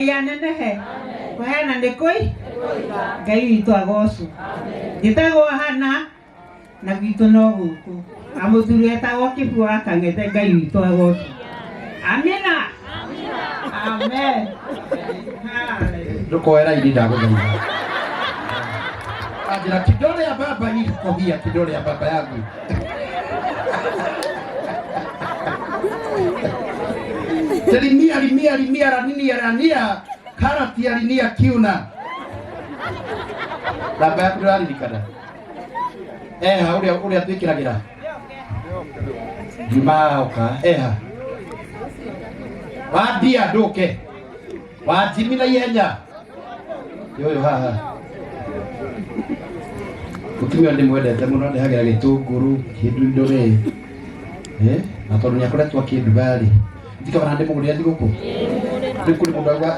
Yanenehe kohana ndekoi Ngai witũ agocwo gĩtagwo hana na gwitũ no gũkũ amũthuri etagwo Kĩbua Kang'ethe Ngai witũ agocwo amina amen ndukoera ini ndagũthaitha ajira kidole ya baba hii kohia kidole ya baba yangu Limia rania karati alinia kiuna baba yaku ndĩraririkana ũrĩa twĩkĩragĩra Jumaoka wadia ndũke wajimi na ihenya ũyũ haha mũtumia ndĩmwendete mũno ndĩhagĩra gĩtũngũrũ kĩndũ indo rĩ na tondũ nĩakoretwo akĩnduga-rĩ ndikabana ndĩmũgũrĩre thigũkũ rĩu kũrĩ mũndũ auga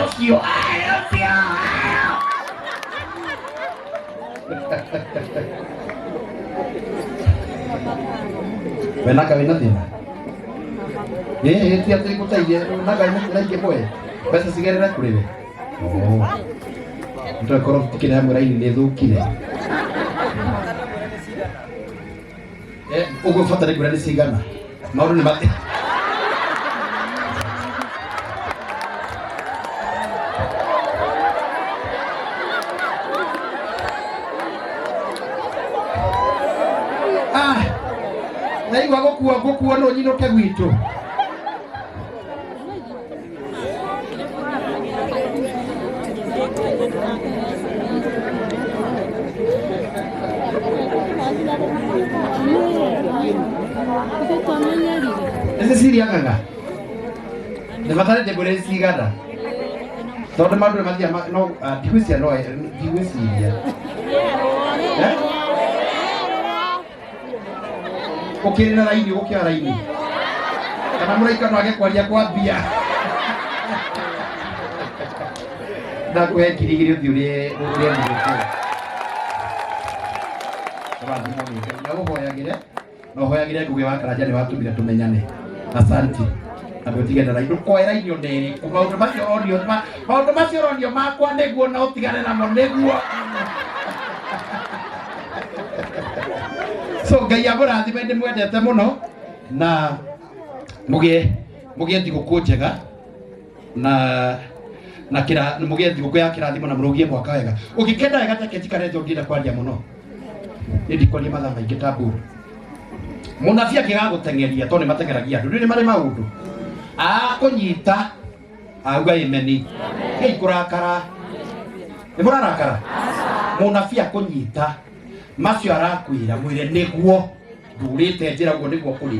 ũcio we naka wĩna thĩna ti atĩ ngũteithie naka naingĩ mwe mbeca cigerere kũrĩ we nĩtũkorwo tũtikĩrĩ hamwe raini nĩ thũkire ũguo bata nĩngwĩra nĩ cigana maũndũ nĩ mate naigua gũkuo no nyinũke gwitũ ese siriagaga nĩbatarĩte ngũrĩre cigana tondũ maũndũ nĩmathia no ndigwĩcia no ndigwĩciria ũkĩrĩ na raini ũgũkĩoya raini kana mũraika no age kwaria kwa mbia ndakũhe ngiri ũthiĩ ũrĩa nagũhoyagĩre na ũhoyagĩre Ngũgĩ wa Karanja nĩwatũmire tũmenyane asanti andũ tigana raini ndũkoe raini oneri maũndũ macio ũronio makwa nĩguo na ũtigane namo nĩguo so Ngai amũrathime ndĩmwendete mũno na mũgĩe thigũkũ njega na mũgĩe thigũkũ ya kĩrathimo na mũrũgie mwaka wega ũngĩkenda wega take njikarete ũngĩenda kwaria mũno nĩndikwaria mathaa maingĩ ta mbũrũ mũnabii angĩgagũteng'eria tondũ nĩmateng'eragia andũ nĩ marĩ maũndũ akũnyita auga imeni hei kũrakara nĩmũrarakara mũnabii akũnyita macio arakwĩra mwĩre nĩguo ndũrĩte njĩra guo nĩguo kũrĩ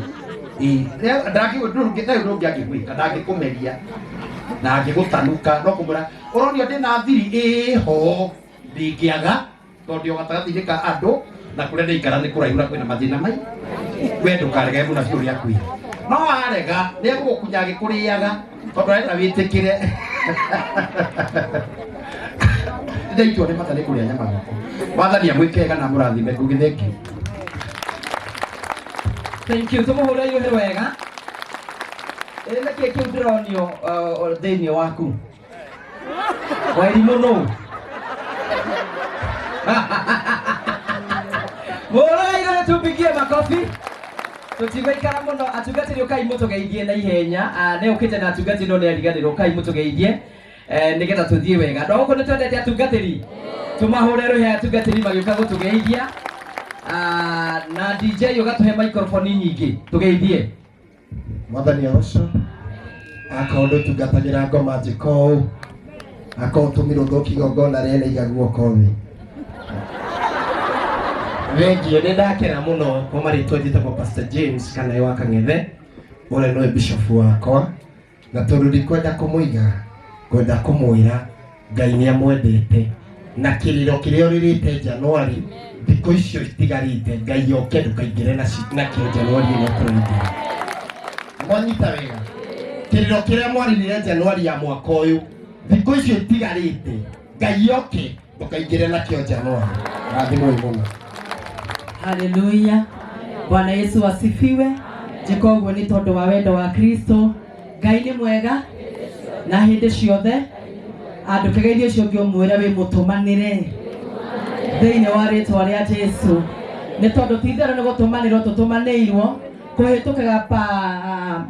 ndũngĩ angĩgwĩka ndangĩkũmeria na angĩgũtanuka no kũmwĩra ũronio ndĩna thiri ho ndingĩaga tondũ gatagatĩ-inĩ ka andũ na kũrĩa ndĩikara nĩ kũraihu na kwĩna mathĩna mai we ndũkarega mũnabii ũrĩa akwĩra no arega nĩegũgũkunya agĩkũrĩaga tondũ arenda wĩtĩkĩre ndaitua nĩ matarĩ kũrĩa nyama gũkũ wathani amwĩkega na mũrathime Ngũgĩ thengiũ thank you tũmũhũre iũhĩ wega nĩkĩĩ kĩu ndĩronio thĩinĩ waku Wairimũ nũ mũhũre tũpigie makobi tũtigũikara mũno atungatĩri ũkai mũtũgeithie na ihenya nĩ ũkĩte na atungatĩri no nĩ ariganĩrwo ũkai mũtũgeithie nĩgetha tũthiĩ wega no gũkũ nĩtwendete atungatĩri tũmahũre rũhĩ atungatĩri magĩũka gũtũgeithia na DJ ũgatũhe microphone nyingĩ tũgeithie mwathani ũcio akorwo tungatagĩra ngoma njĩko akorwo tũmirwo thũ kĩgongona rĩene igaguo kothi Wengi nĩ ndakena mũno kwa marĩtwa njĩtagwo Pastor James kana wa Kang'ethe ũrĩa nĩwe bishop wakwa na tondũ ndikwenda kũmũiga kwenda kũmwĩra Ngai nĩ amwendete na kĩrĩro kĩrĩa ũrĩrĩte Januari thikũ icio itigarĩte Ngai oke ndũkaingĩre nakĩo Januari ĩno tũraingĩra mwanyita wega kĩrĩro kĩrĩa mwaririre Januari ya mwaka ũyũ thikũ icio itigarĩte Ngai oke ndũkaingĩre nakĩo Januari rathimwo mũno. Haleluya. Bwana Yesu asifiwe. Njĩka ũguo nĩ tondũ wa wendo wa Kristo. Ngai nĩ mwega na hindi ciothe andu kegeithie cio ngio mwira wi mutumanire thiini wa ritwa ria Jesu ni tondu tithero ni gutumanirwo tutumanirwo kuhitukaga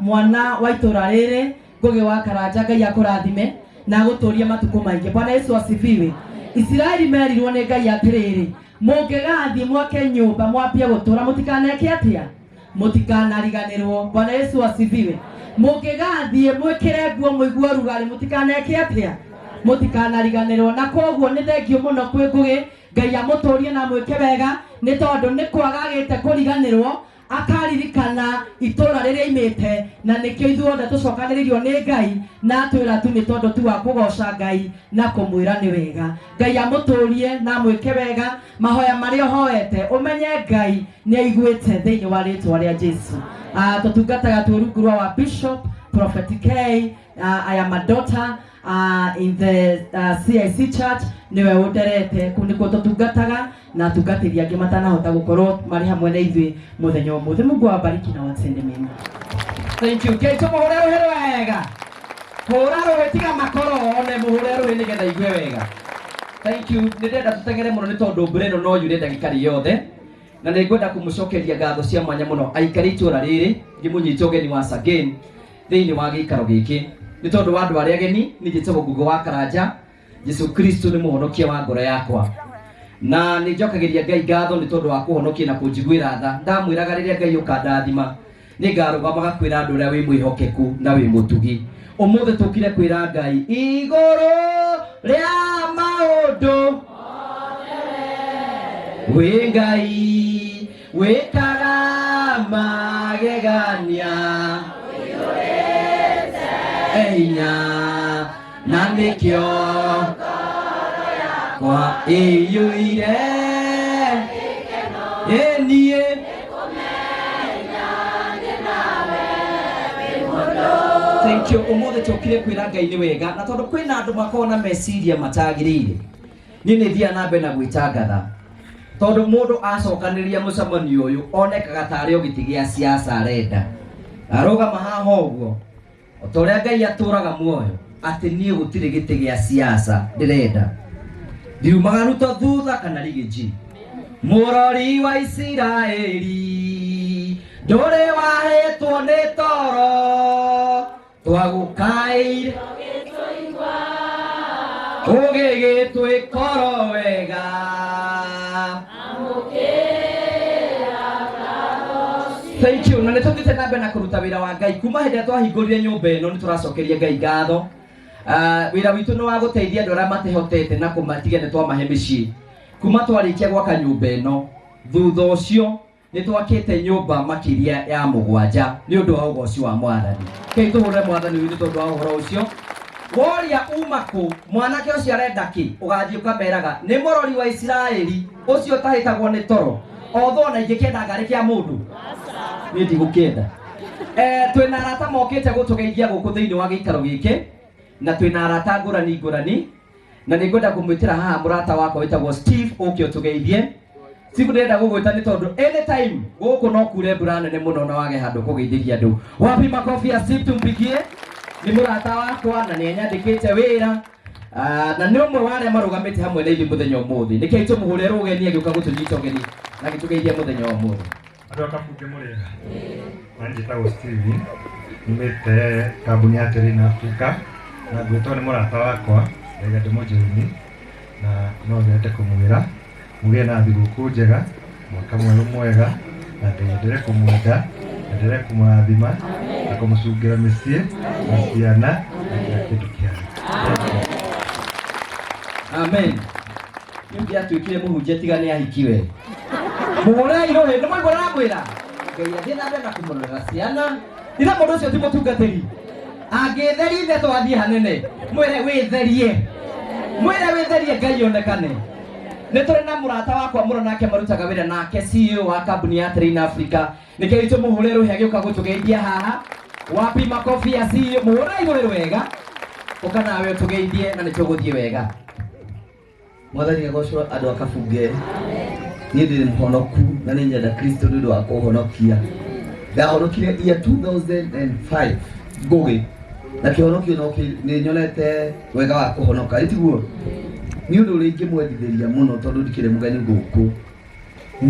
mwana wa itura riri Ngugi wa Karanja. Ngai akurathime na guturia matuko maingi. Bwana Yesu asifiwe. Israeli merirwo ni Ngai atiriri, mungigathie mwake nyumba mwambie gutura mutikaneke atia, mutikanariganirwo. Bwana Yesu asifiwe. Mungigathie mwikire nguo muigua rugari mutikaneke atia, mutikanariganirwo. Na koguo ni thengio muno kwi Ngugi. Ngai amuturie na mwike wega ni tondu ni kwagagite kuriganirwo akaririkana itura riria imite na nikio ithuothe tucokaniririo ni Ngai na twira tu ni tondu tu wa kugoca Ngai na kumwira ni wega. Ngai amuturie na mwike wega mahoya maria hoete umenye Ngai ni aiguite thiini wa ritwa ria Jesu. Tutungataga turungurwa wa Bishop Prophet K. I am a daughter in the CIC Church. Niwe underete kuniko tutungataga na tungatiria angi matanahota gukorwo mari hamwe na ithui muthenya umuthi. Mungu awabariki na watende mema. Thank you. Keito muhurero wega. Huraro wetiga makoro one muhurero ni getha igue wega. Thank you. Ndirenda tutengere muno ni tondu mbureno no yure ndagikari yothe. Na ningwenda kumucokeria ngatho cia mwanya muno aikari itura riri ngimunyita ugeni wa Again thiini wa gikaro giki ni tondu wa andu aria ageni ni njitagwo Ngugi wa Karanja. Jesu Kristo ni muhonokia wa ngoro yakwa na ni njokagiria Ngai ngatho ni tondu wa kuhonokia na kunjiguira tha. Ndamwiraga riria Ngai ukandathima ni ngarugamaga kwira andu aria wi mwihokeku na wi mutugi. Umuthi tukire kwira Ngai iguru ria maundu wi Ngai wikaga magegania einya na nikio ngoro yakwa iyuire enie nikumenya nawe wi mundu. Thank you. Umuthi tukire kwira Ngai ni wega na tondu kwina andu makona meciria matagirire ni thia na mbere na gwitangatha tondu mundu acokaniria mucemanio uyu onekaga tari ogiti gia siasa arenda arugama haha uguo otoria Ngai aturaga muoyo ati nie gutire giti gia siasa ndirenda ndiumaga ruto thutha kana rigiji murori wa Isiraeli ndore wahetwo ni toro twagukaire ugigitwikoro wega Thank you. Na nitutite nambe na kuruta wira wa Ngai kuma hindi twahingurire nyumba ino ni turacokeria Ngai ngatho. Wira witu ni wa guteithia andu aria matehotete na kumatiga ni twamahe micii kuma twarikia gwaka nyumba ino thutha ucio ni twakite nyumba makiria ya 7 ni undu wa ugoci wa Mwathani. Kei tuhure Mwathani ni tondu wa uhoro ucio. Woria umaku mwanake ucio arenda ki ugathii ukameraga ni murori wa Isiraeli ucio tahitagwo ni toro otho na ingikenda ngari kia mundu ni ndigukenda. Twina arata mokite gutugeithia guku thiini wa gikaro giki na twina arata ngurani na ningwenda kumwitira haha murata wako witagwo Steve uke utugeithie. Siku ndenda gugwita ni tondu anytime guku no kure mbura nene muno na wage handu kugeithia andu. Wapi makofi ya Steve tumpigie? Ni murata wakwa na ni anyandikite wira na ni umwe wa aria marugamite hamwe na ithuĩ muthenya umuthi. Niki tumuhure rugeni agiuka gutunyita ugeni na gitugeithia muthenya umuthi. Andu akafunge murega manjitagwo Steve nimite kambuni ya Terrain Africa na gwitwo ni murata wakwa rega ndimujeni na no nyende kumwira mugie na thiguku njega mwaka mweru mwega na ndendere kumwenda ndendere kumurathima na kumucungira micii na ciana na kila kindu kiao. Amen. Ndio atuikire muhunjia tigane ahikiwe. Muhura iro he ndimo ngora gwira. Ngai athie na mbere na kumurora ciana. Ira mundu ucio ti mutungatiri. Angitheri ithe twathie hanene. Mwire witherie. Mwire witherie Ngai onekane. Ni turi na murata wakwa muro nake marutaga wira nake CEO wa kambuni ya Terrain Africa. Niki tumuhure ruhe agiuka gutugeithia haha. Wapi makofi ya CEO muhura iro wega. Ukana we tugeithie na nituguthie wega. Mwathani agocwo andu akafunge. Niĩ ndĩ mũhonoku na nĩ nyenda Kristo nĩ ũndũ wa kũhonokia. Ndahonokire year 2005 Ngugi na kĩhonokio no nĩ nyonete wega wa kũhonoka itiguo nĩ ũndũ ũrĩa ingĩmwendithĩria mũno tondũ ndikĩrĩ mũgeni gũkũ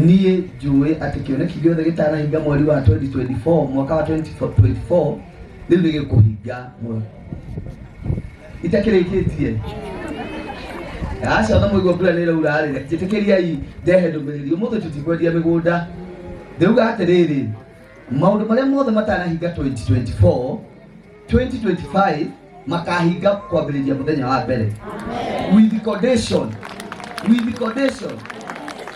niĩ njũĩ atĩ kĩoneki gĩothe gĩtanahinga mweri wa 2024 mwaka wa 2024 rĩu nĩ gĩkũhinga itakĩrĩkĩtie aca ona mũigua mbura nĩ ĩraura rĩ njĩtĩkĩriai ndehe ndũmĩrĩri ũmũthĩ tũtikwendia mĩgũnda ndĩuga atĩrĩrĩ maũndũ marĩa mothe matanahinga 2024 2025 makahinga kwambĩrĩria mũthenya wa mbere with condition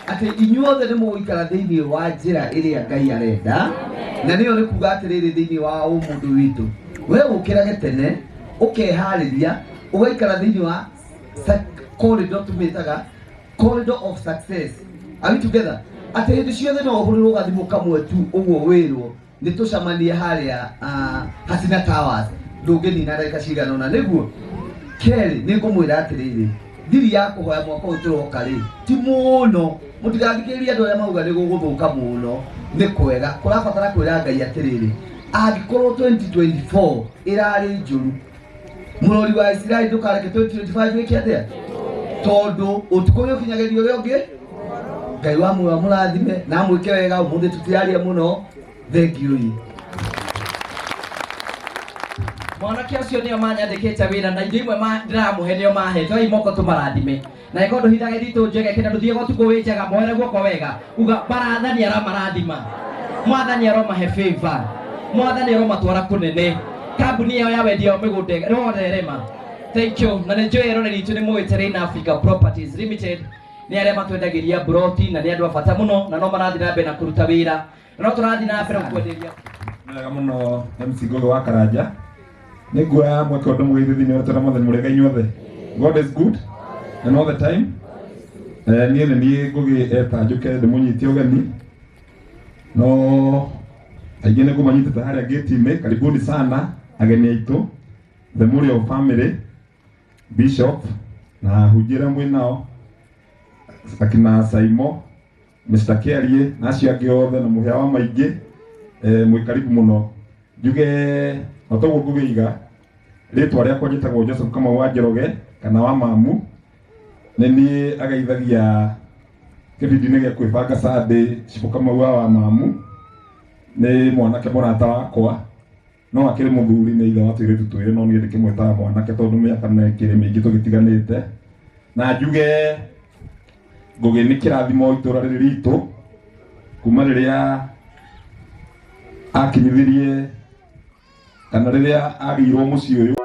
atĩ inyuothe nĩ mũgũikara thĩinĩ wa njĩra ĩrĩa Ngai arenda na nĩyo nĩ kuga atĩrĩrĩ thĩinĩ wa ũmũndũ witũ we ũkĩrage tene ũkeharĩria ũgaikara thĩinĩ wa corridor tumĩtaga corridor of success. Are we together? Atĩ hĩndĩ ciothe no ũhũrĩrwo gathimũ kamwe tu ũguo wĩrwo nĩ tũcamanie harĩa Hasina Towers ndũngĩnina ndagĩka cigana ũna nĩguo kerĩ nĩ ngũmwĩra atĩrĩrĩ thiri ya kũhoya mwaka ũyũ tũroka rĩ ti mũno mũtigathikĩrĩrie andũ arĩa mauga nĩ gũgũthũka mũno nĩ kwega kũrabatara kwĩra Ngai atĩrĩrĩ angĩkorwo 2024 ĩrarĩ njũru mũrori wa Israeli ndũkareke 2025 wĩke atĩa tondũ ũtukũ ũyũ ũkinyagĩrio ũrĩa ũngĩ Ngai wa muoyo mũrathime na mwĩke wega ũmũthĩ tũtiraria mũno thengiũi mwanake ũcio nĩo manyandĩkĩte wĩra na indo imwe ndĩramũhe nĩo mahete oi moko tũmarathime na ĩkorwo ndũhithaga thitũ njege kĩna ndũthiĩ gũtukũ wĩ njega moere guoko wega uga barathani aramarathima mwathani aromahe favor mwathani aromatwara kũnene kambuni yao ya wendia mĩgũnda rorerema thank you na nĩ njũĩ rore ritũ nĩ mũĩte Rain Africa Properties Limited nĩ arĩa matwendagĩria broti na nĩ andũ a bata mũno na no marathiĩ na mbere na kũruta wĩra na no tũrathiĩ na mbere kwenderia wega mũno MC Gogo wa Karanja nĩ nguoya mweke ũndũ mũgeithie thĩinĩ wa tũra mũthenya mũrĩa inyuothe God is good and all the time niĩ nĩ Ngũgĩ eta njũke ndĩmũnyitie ũgeni no aingĩ nĩ ngũmanyitĩte harĩa gate-inĩ karibuni sana ageni aitũ the Muriel family Bishop na hujira mwinao akina Saimo Mr. Kerie na acio angĩ othe na mũhĩa wa maingĩ mwĩ karibu mũno njuge otogwo ngũgĩiga rĩtwa rĩakwa njĩtagwo Joseph Kamau wa Njoroge kana wa Mamu nĩ niĩ ageithagia kĩbindi-inĩ gĩa kwĩbanga Sunday Chifu Kamau wa Mamu nĩ mwanake mũrata wakwa no akĩrĩ mũthuri nĩ ithe wa tũirĩtu twĩrĩ no niĩ ndĩkĩmwĩtaga mwanake tondũ mĩaka nĩ ĩkĩrĩ mĩingĩ tũgĩtiganĩte na njuge Ngũgĩ nĩ kĩrathimo itũra rĩrĩ ritũ kuma rĩrĩa akinyithirie kana rĩrĩa agĩirwo mũciĩ ũyũ